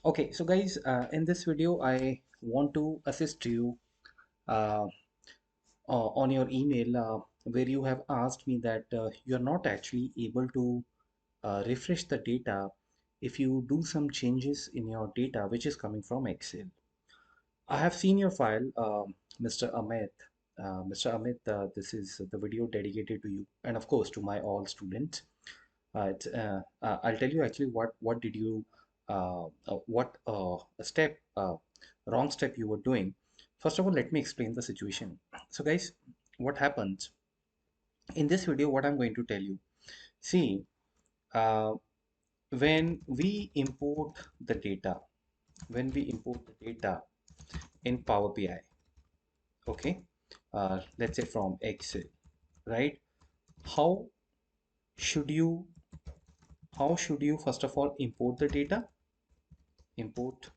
Okay, so guys, in this video, I want to assist you uh, on your email where you have asked me that you're not actually able to refresh the data if you do some changes in your data which is coming from Excel. I have seen your file, Mr. Amit. Mr. Amit, this is the video dedicated to you and of course to my all students. I'll tell you actually what did you what step wrong step you were doing. First of all, let me explain the situation. So guys, what happens in this video? What I'm going to tell you. See, uh, when we import the data, when we import the data in Power BI, okay, let's say from Excel, right? How should you how should you first of all import the data? Import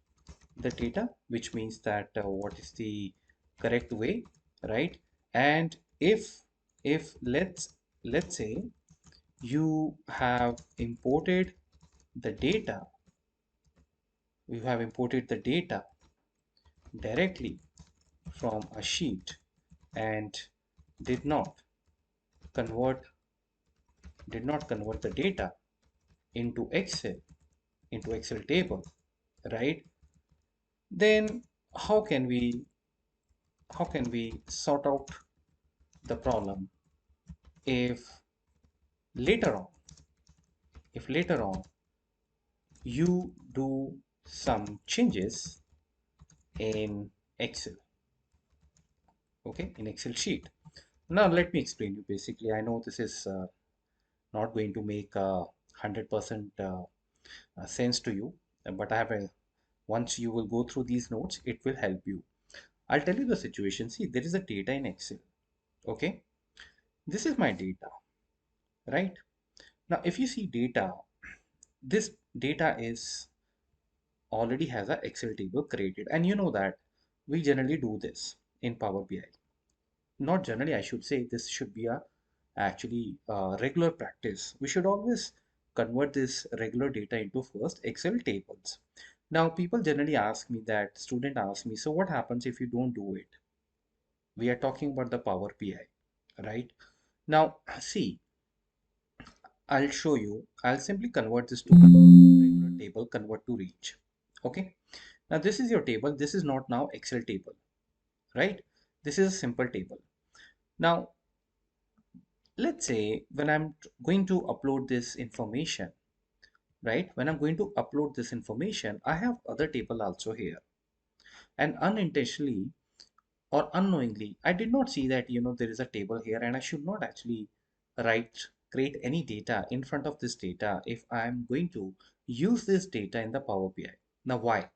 the data, which means that what is the correct way, right? And if let's say you have imported the data, you have imported the data directly from a sheet and did not convert convert the data into Excel table, right? Then how can we sort out the problem if later on later on you do some changes in Excel, okay, in Excel sheet. Now let me explain you. Basically, I know this is not going to make 100% sense to you, but I have a once you will go through these notes, it will help you. I'll tell you the situation. See, there is a data in Excel, okay? This is my data, right? Now, if you see data, this data is already has a Excel table created, and you know that we generally do this in Power BI. Not generally, I should say this should be a actually regular practice. We should always convert this regular data into first Excel tables. Now, people generally ask me that, student asks me, so what happens if you don't do it? We are talking about the Power BI, right? Now, see, I'll show you. I'll simply convert this to regular table, convert to reach. Okay. Now, this is your table. This is not now Excel table, right? This is a simple table. Now, let's say when I'm going to upload this information, right? When I'm going to upload this information, I have other table also here. And unintentionally or unknowingly, I did not see that, there is a table here and I should not actually create any data in front of this data if I'm going to use this data in the Power BI. Now, why?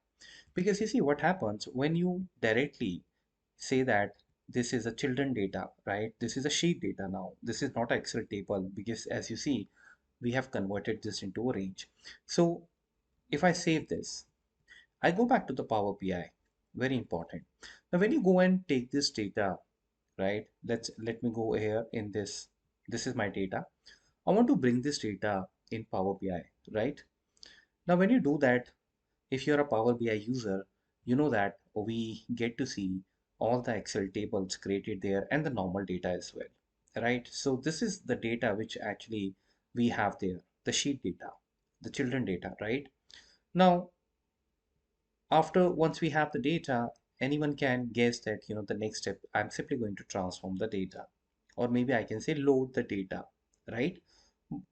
Because you see what happens when you directly say that this is a children data, right? This is a sheet data now. This is not an Excel table because as you see, we have converted this into a range. So if I save this, I go back to the Power BI. Very important. Now, when you go and take this data, right? Let me go here in this. This is my data. I want to bring this data in Power BI, right? Now, when you do that, if you're a Power BI user, you know that we get to see all the Excel tables created there and the normal data as well, right? So this is the data which actually we have there, the sheet data, the children data, right? Now, after once we have the data, anyone can guess that, the next step, I'm simply going to transform the data, or maybe I can say load the data, right?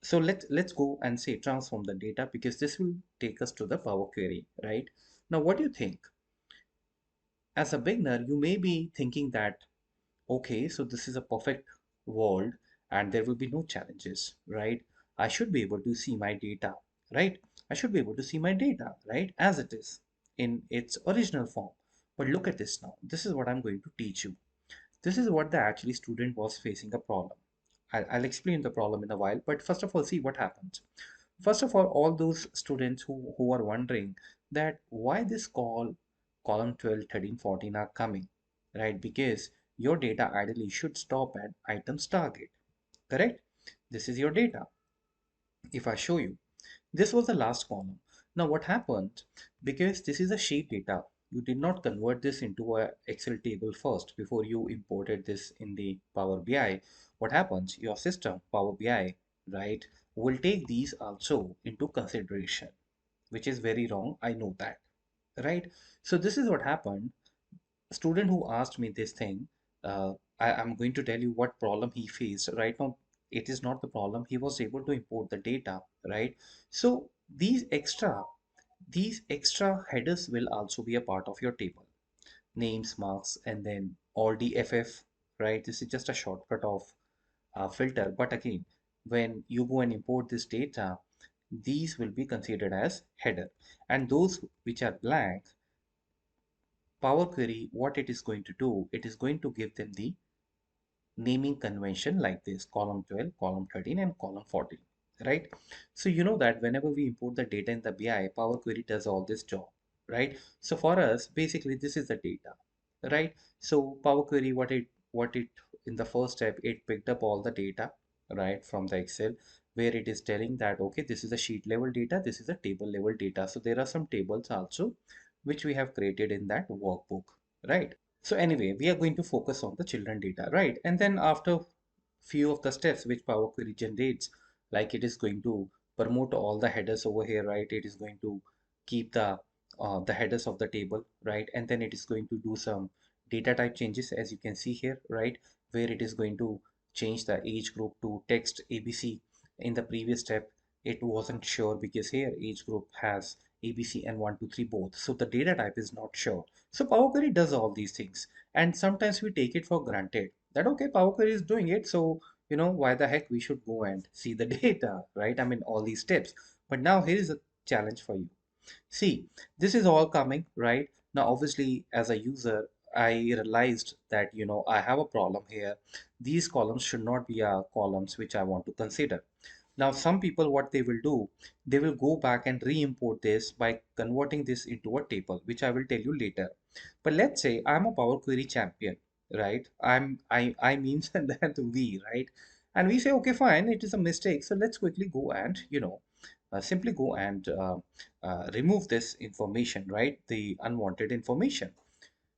So let's go and say transform the data because this will take us to the Power Query, right? Now, what do you think? As a beginner, you may be thinking that, okay, so this is a perfect world and there will be no challenges, right? I should be able to see my data, right? I should be able to see my data, right? As it is in its original form. But look at this now. This is what I'm going to teach you. This is what the actually student was facing a problem. I'll explain the problem in a while, but first of all, see what happens. First of all those students who are wondering that why this column 12, 13, 14 are coming, right? Because your data ideally should stop at items target, correct? This is your data. If I show you, this was the last column. Now what happened, because this is a sheet data, you did not convert this into a Excel table first before you imported this in the Power BI. What happens, your system Power BI, right, will take these also into consideration, which is very wrong, I know that, right? So this is what happened. Student who asked me this thing, I'm going to tell you what problem he faced. Right now, it is not the problem. He was able to import the data, right? So these extra headers will also be a part of your table. Names, marks, and then all the FF, right? This is just a shortcut of filter. But again, when you go and import this data, these will be considered as header. And those which are blank, Power Query, what it is going to do, it is going to give them the naming convention like this: column 12, column 13, and column 14, right? So you know that whenever we import the data in the BI, Power Query does all this job, right? So for us, basically, this is the data, right? So Power Query, what it in the first step, it picked up all the data, right, from the Excel, where it is telling that, okay, this is a sheet level data, this is a table level data. So there are some tables also which we have created in that workbook, right? So anyway, we are going to focus on the children data, right? And then after few of the steps which Power Query generates, like it is going to promote all the headers over here, right? It is going to keep the headers of the table, right? And then it is going to do some data type changes, as you can see here, right? Where it is going to change the age group to text ABC. In the previous step, it wasn't sure because here age group has ABC and 1, 2, 3 both. So the data type is not sure. So Power Query does all these things. And sometimes we take it for granted that, okay, Power Query is doing it. So, why the heck we should go and see the data, right? I mean, all these steps. But now here is a challenge for you. See, this is all coming, right? Now, obviously, as a user, I realized that, I have a problem here. These columns should not be columns which I want to consider. Now, some people, what they will do, they will go back and re-import this by converting this into a table, which I will tell you later. But let's say I'm a Power Query champion, right? I means that we, right? And we say, okay, fine, it is a mistake. So let's quickly go and, simply go and remove this information, right? The unwanted information.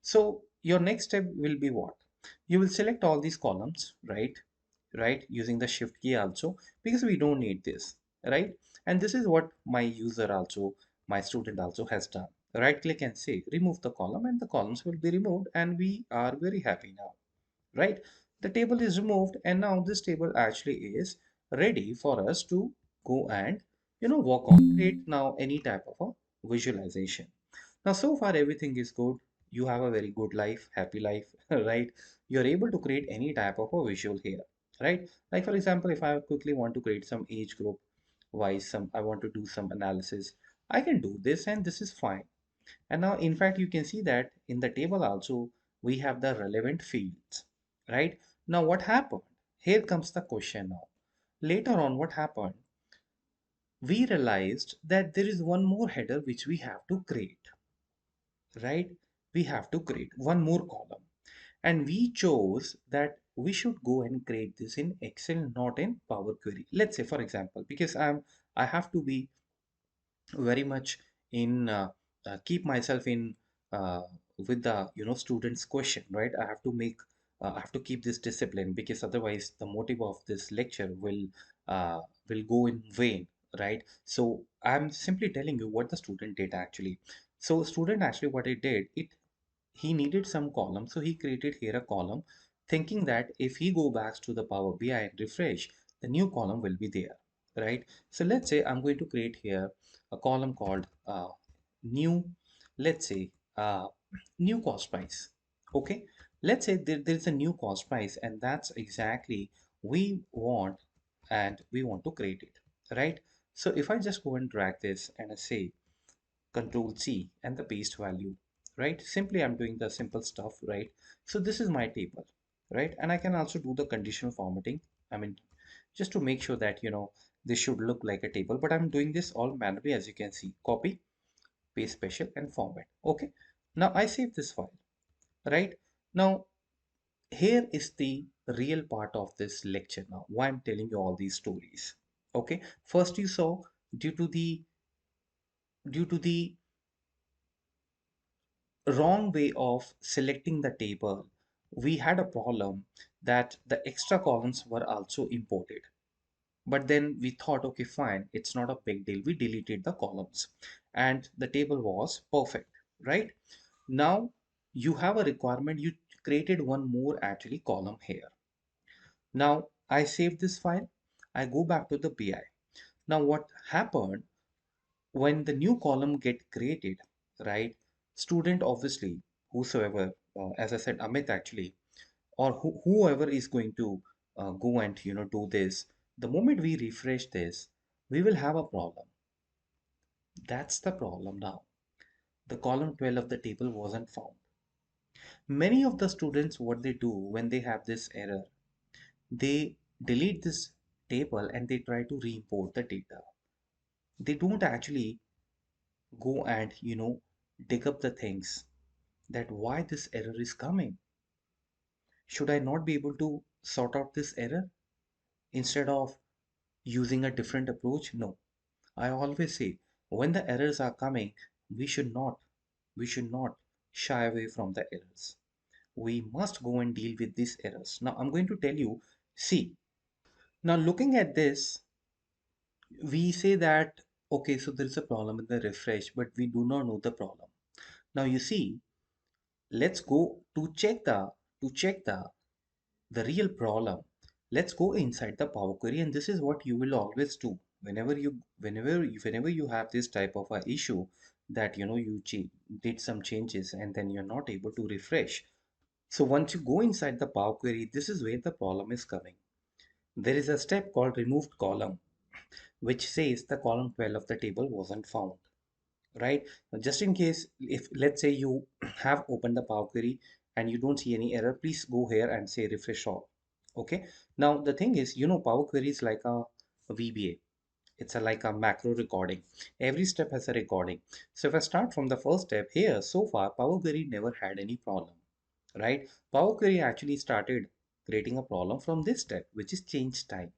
So your next step will be what? You will select all these columns, right? Right, using the shift key also, because we don't need this, right? And this is what my user also, my student also has done. Right click and say remove the column, and the columns will be removed, and we are very happy now, right? The table is removed, and now this table actually is ready for us to go and work on, create now any type of a visualization. Now, so far everything is good. You have a very good life, happy life, right? You're able to create any type of a visual here, right? Like for example, if I quickly want to create some age group wise, I want to do some analysis, I can do this, and this is fine. And now, in fact, you can see that in the table also, we have the relevant fields, right? Now, what happened? Here comes the question now. Later on, what happened? We realized that there is one more header which we have to create, right? We have to create one more column. And we chose that we should go and create this in Excel, not in Power Query. Let's say, for example, because I have to be very much in keep myself in uh, with the students question, right? I have to make I have to keep this discipline, because otherwise the motive of this lecture will go in vain, right? So I'm simply telling you what the student did actually. So student actually what it did, it he needed some column, so he created here a column, thinking that if he go back to the Power BI and refresh, the new column will be there, right? So let's say I'm going to create here a column called new, let's say new cost price. Okay, let's say there's a new cost price, and that's exactly we want, and we want to create it, right? So if I just go and drag this and I say Control C and the paste value, right? Simply I'm doing the simple stuff, right? So this is my table, right? And I can also do the conditional formatting. I mean, just to make sure that, this should look like a table, but I'm doing this all manually, as you can see. Copy, paste special, and format. Okay. Now I save this file, right? Now, here is the real part of this lecture now. Why I'm telling you all these stories. Okay. First, you saw due to the due to the wrong way of selecting the table, we had a problem that the extra columns were also imported. But then we thought, okay, fine, it's not a big deal. We deleted the columns and the table was perfect, right? Now you have a requirement, you created one more actually column here. Now I save this file, I go back to the BI. Now what happened when the new column get created, right? Student obviously, whosoever, as I said, Amit actually, or whoever is going to go and do this, the moment we refresh this, we will have a problem. That's the problem now. The column 12 of the table wasn't found. Many of the students, what they do when they have this error, they delete this table and they try to re-import the data. They don't actually go and dig up the things that why this error is coming. Should I not be able to sort out this error instead of using a different approach? No. I always say when the errors are coming, we should not we should not shy away from the errors. We must go and deal with these errors. Now I'm going to tell you, see, now looking at this, we say that okay, so there is a problem with the refresh, but we do not know the problem. Now you see, let's go to check the real problem. Let's go inside the Power Query, and this is what you will always do whenever you have this type of a issue that you did some changes and then you're not able to refresh. So once you go inside the Power Query, this is where the problem is coming. There is a step called removed column, which says the column 12 of the table wasn't found, right? Now, just in case, if let's say you have opened the Power Query and you don't see any error, please go here and say refresh all. Okay. Now the thing is, Power Query is like a VBA. It's like a macro recording. Every step has a recording. So if I start from the first step here, so far Power Query never had any problem, right? Power Query actually started creating a problem from this step, which is change type.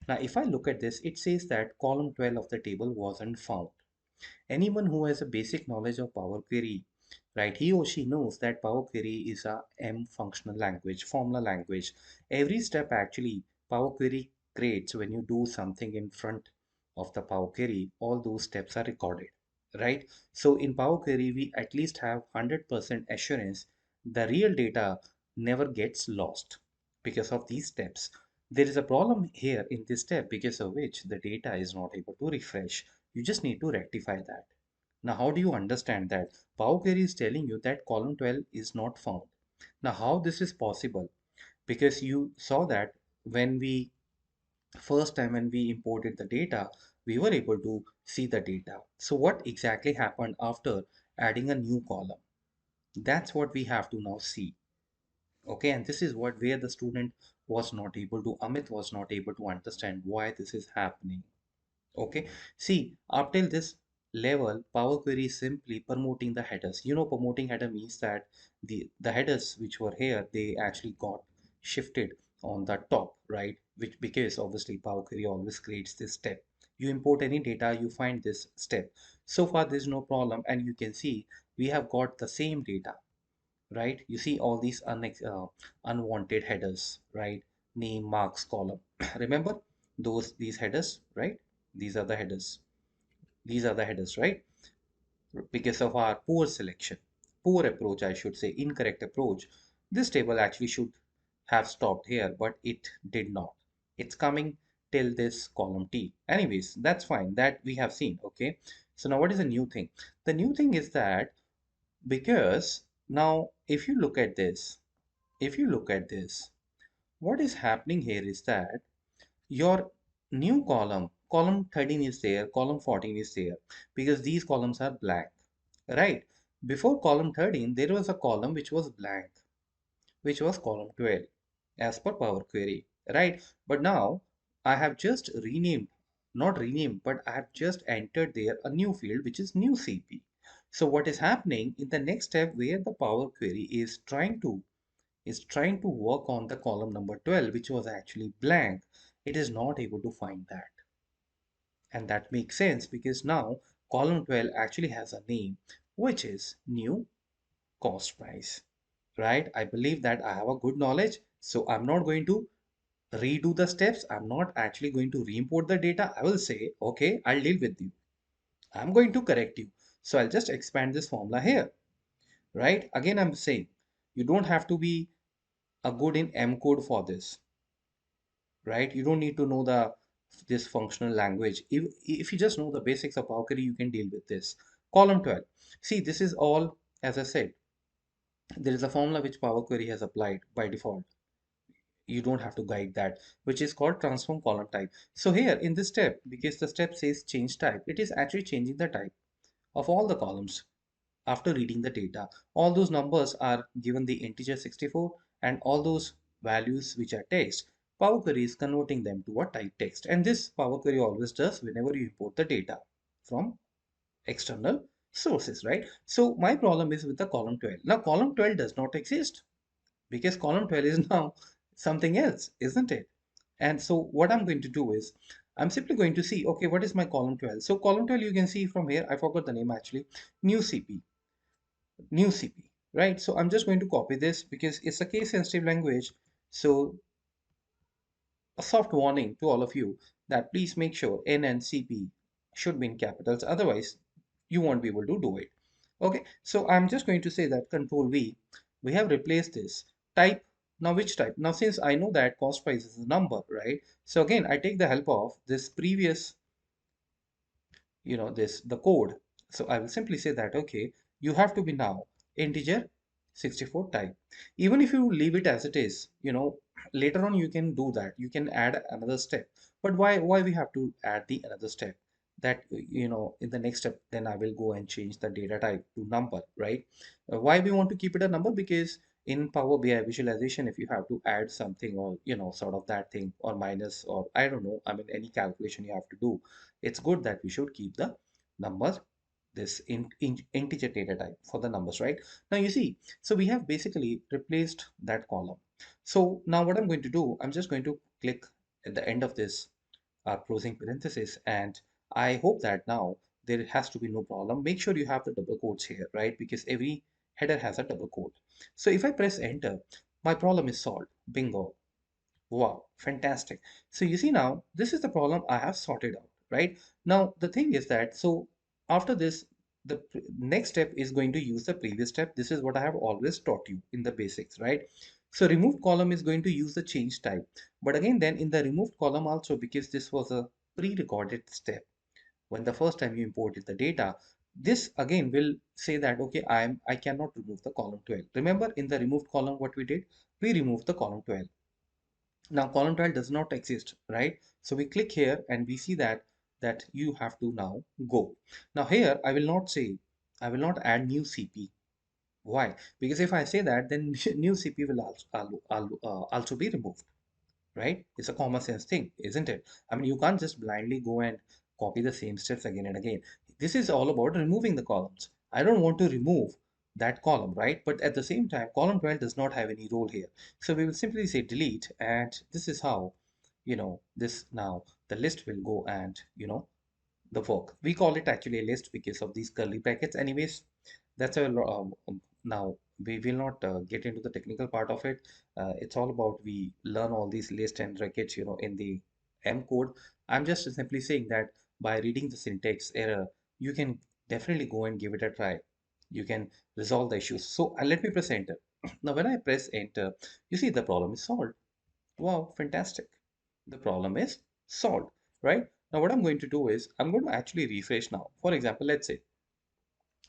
Now, if I look at this, it says that column 12 of the table wasn't found. Anyone who has a basic knowledge of Power Query, right, he or she knows that Power Query is a M functional language, formula language. Every step actually Power Query creates when you do something in front of the Power Query, all those steps are recorded, right? So in Power Query, we at least have 100% assurance the real data never gets lost because of these steps. There is a problem here in this step because of which the data is not able to refresh. You just need to rectify that. Now, how do you understand that? Power Query is telling you that column 12 is not found. Now, how this is possible? Because you saw that when we first time when we imported the data, we were able to see the data. So what exactly happened after adding a new column? That's what we have to now see. Okay, and this is what where the student was not able to, Amit was not able to understand why this is happening. Okay, see, up till this level, Power Query is simply promoting the headers. Promoting header means that the headers which were here, they actually got shifted on the top, right? Which because obviously Power Query always creates this step. You import any data, you find this step. So far, there's no problem, and you can see we have got the same data, right? You see all these unwanted headers, right? Name, marks, column. Remember these headers, right? These are the headers. These are the headers, right? Because of our poor selection, poor approach, I should say, incorrect approach, this table actually should have stopped here, but it did not. It's coming till this column T. Anyways, that's fine. That we have seen. Okay. So now what is the new thing? The new thing is that because now if you look at this, what is happening here is that your new column 13 is there, column 14 is there because these columns are blank, right? Before column 13, there was a column which was blank, which was column 12 as per Power Query, right? But now I have just renamed, not renamed, but I have just entered there a new field which is new CP. So what is happening in the next step where the Power Query is trying to work on the column number 12, which was actually blank, it is not able to find that. And that makes sense because now column 12 actually has a name, which is new cost price, right? I believe that I have a good knowledge, so I'm not going to redo the steps. I'm not actually going to re-import the data. I will say, okay, I'll deal with you. I'm going to correct you. So I'll just expand this formula here, right? Again, I'm saying you don't have to be a good in M code for this, right? You don't need to know this functional language. If you just know the basics of Powequery, you can deal with this. Column 12. See, this is all, as I said, there is a formula which Powequery has applied by default. You don't have to guide that, which is called transform column type. So here in this step, because the step says change type, it is actually changing the type of all the columns after reading the data. All those numbers are given the integer 64, and all those values which are text, Power Query is converting them to a type text. And this Power Query always does whenever you import the data from external sources, right? So my problem is with the column 12. Now column 12 does not exist because column 12 is now something else, isn't it? And so what I'm going to do is I'm simply going to see, okay, what is my column 12? So column 12, you can see from here, I forgot the name actually, new CP, new CP, right? So I'm just going to copy this because it's a case sensitive language. So a soft warning to all of you that please make sure N and CP should be in capitals. Otherwise, you won't be able to do it. Okay, so I'm just going to say that Control V, we have replaced this type. Now, which type? Now, since I know that cost price is a number, right? So again, I take the help of this previous, this the code. So I will simply say that, okay, you have to be now integer 64 type. Even if you leave it as it is, later on you can do that, you can add another step. But why we have to add the another step? That in the next step, then I will go and change the data type to number, right? Why we want to keep it a number? Because in Power BI visualization, if you have to add something, or sort of that thing, or minus, or I don't know, I mean any calculation you have to do, it's good that we should keep the numbers, this integer data type for the numbers, right? Now you see, so we have basically replaced that column. So now what I'm going to do, I'm just going to click at the end of this closing parenthesis, and I hope that now there has to be no problem. Make sure you have the double quotes here, right? Because every header has a double quote. So if I press enter, my problem is solved. Bingo. Wow, fantastic. So you see now, this is the problem I have sorted out, right? Now, the thing is that, so after this, the next step is going to use the previous step. This is what I have always taught you in the basics, right? So removed column is going to use the change type. But again, then in the removed column also, because this was a pre-recorded step, when the first time you imported the data, this again will say that, okay, I cannot remove the column 12. Remember in the removed column, what we did? We removed the column 12. Now column 12 does not exist, right? So we click here and we see that you have to now go. Now here I will not say, I will not add new CP. Why? Because if I say that, then new CP will also be removed, right? It's a common sense thing, isn't it? I mean, you can't just blindly go and copy the same steps again and again. This is all about removing the columns. I don't want to remove that column, right? But at the same time, column 12 does not have any role here. So we will simply say delete, and this is how, this now the list will go and, the work. We call it actually a list because of these curly brackets. Anyways, that's now we will not get into the technical part of it. It's all about we learn all these list and brackets, in the M code. I'm just simply saying that by reading the syntax error, you can definitely go and give it a try. You can resolve the issues. So let me press enter. Now, when I press enter, you see the problem is solved. Wow, fantastic. The problem is solved, right? Now what I'm going to do is I'm going to actually refresh now. For example, let's say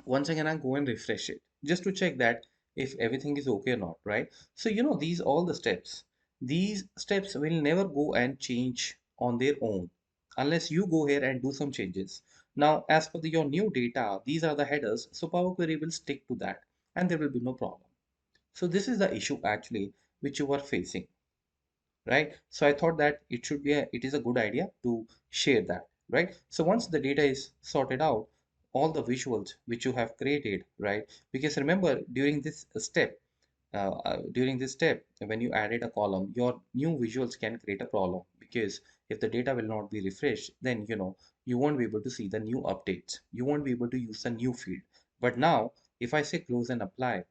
once again I go and refresh it just to check that if everything is okay or not, right? So these all the steps, these steps will never go and change on their own unless you go here and do some changes. Now as per your new data, these are the headers, so Power Query will stick to that and there will be no problem. So this is the issue actually which you are facing, right? So I thought that it is a good idea to share that, right? So once the data is sorted out, all the visuals which you have created, right? Because remember during this step, when you added a column, your new visuals can create a problem, because if the data will not be refreshed, then you won't be able to see the new updates. You won't be able to use the new field. But now, if I say close and apply,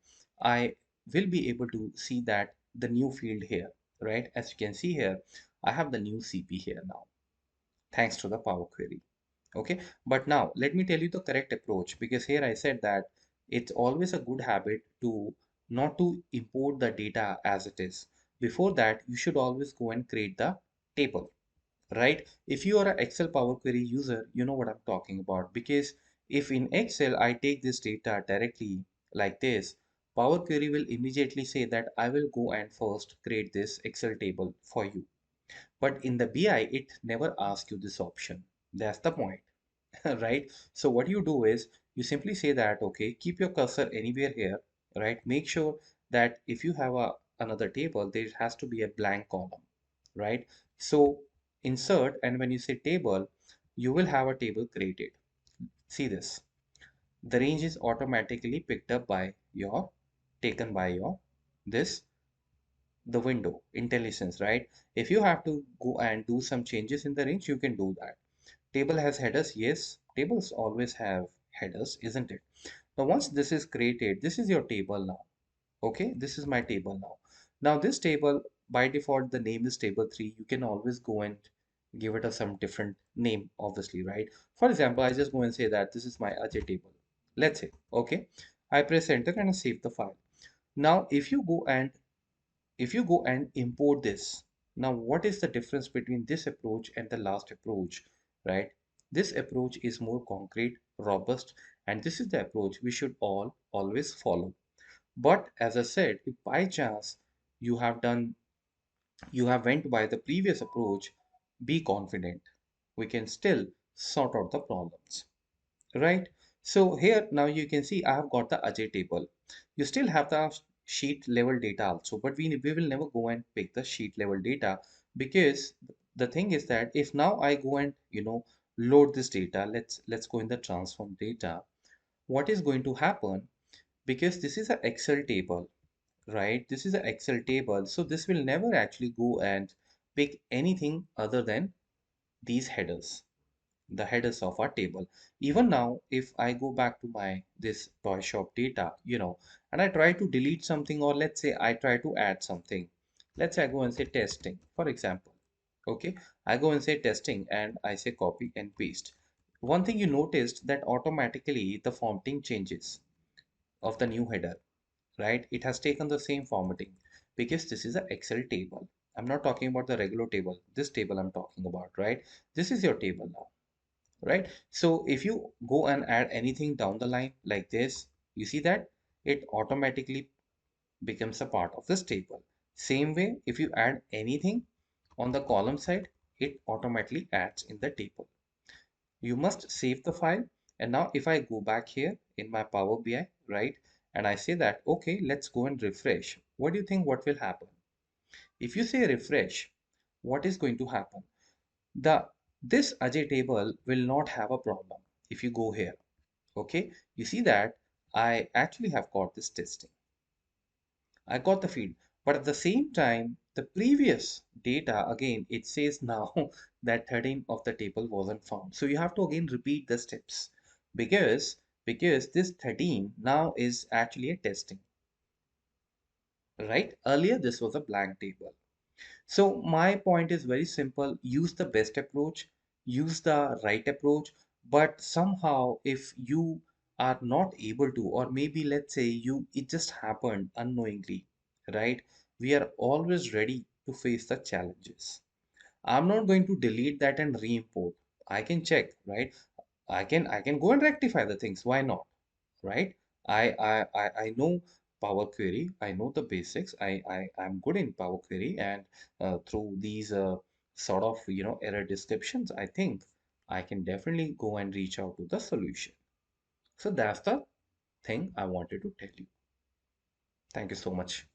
I will be able to see that the new field here, right? As you can see here, I have the new CP here now, thanks to the Power Query. Okay, but now let me tell you the correct approach, because here I said that it's always a good habit to not to import the data as it is. Before that, you should always go and create the table, right? If you are an Excel Power Query user, you know what I'm talking about, because if in Excel I take this data directly like this, Power Query will immediately say that I will go and first create this Excel table for you. But in the BI, it never asks you this option. That's the point. Right? So what you do is you simply say that, okay, keep your cursor anywhere here, right? Make sure that if you have another table, there has to be a blank column, right? So insert, and when you say table, you will have a table created. See this. The range is automatically picked up by your, taken by your, this, the window, intelligence, right? If you have to go and do some changes in the range, you can do that. Table has headers. Yes, tables always have headers, isn't it? Now, once this is created, this is your table now. Okay, this is my table now. Now, this table, by default, the name is table 3. You can always go and give it a some different name, obviously, right? For example, I just go and say that this is my Ajay table. Let's say, okay, I press enter and I save the file. Now, if you go and import this, now what is the difference between this approach and the last approach, right? This approach is more concrete, robust, and this is the approach we should all always follow. But as I said, if by chance you have done, you have went by the previous approach, be confident. We can still sort out the problems, right? So here now you can see I have got the Ajay table. You still have the sheet level data also, but we will never go and pick the sheet level data, because the thing is that if now I go and load this data, let's go in the transform data. What is going to happen, because this is an Excel table, right? This is an Excel table, so this will never actually go and pick anything other than these headers, the headers of our table. Even now, if I go back to my this toy shop data, and I try to delete something, or let's say I try to add something, let's say I go and say testing, for example. Okay, I go and say testing and I say copy and paste. One thing you noticed that automatically the formatting changes of the new header, right? It has taken the same formatting because this is an Excel table. I'm not talking about the regular table. This table I'm talking about, right? This is your table now, right? So if you go and add anything down the line like this, you see that it automatically becomes a part of this table. Same way, if you add anything on the column side, it automatically adds in the table. You must save the file. And now if I go back here in my Power BI, right, and I say that, okay, let's go and refresh. What do you think what will happen? If you say refresh, what is going to happen? The This Ajay table will not have a problem if you go here. Okay, you see that I actually have got this testing. I got the feed, but at the same time, the previous data again it says now that 13 of the table wasn't found. So you have to again repeat the steps, because this 13 now is actually a testing, right? Earlier this was a blank table. So my point is very simple. Use the best approach, use the right approach, but somehow if you are not able to, or maybe let's say it just happened unknowingly, right? We are always ready to face the challenges. I'm not going to delete that and re-import. I can check, right? I can go and rectify the things. Why not? Right? I know Power Query. I know the basics. I'm good in Power Query, and through these sort of error descriptions, I think I can definitely go and reach out to the solution. So that's the thing I wanted to tell you. Thank you so much.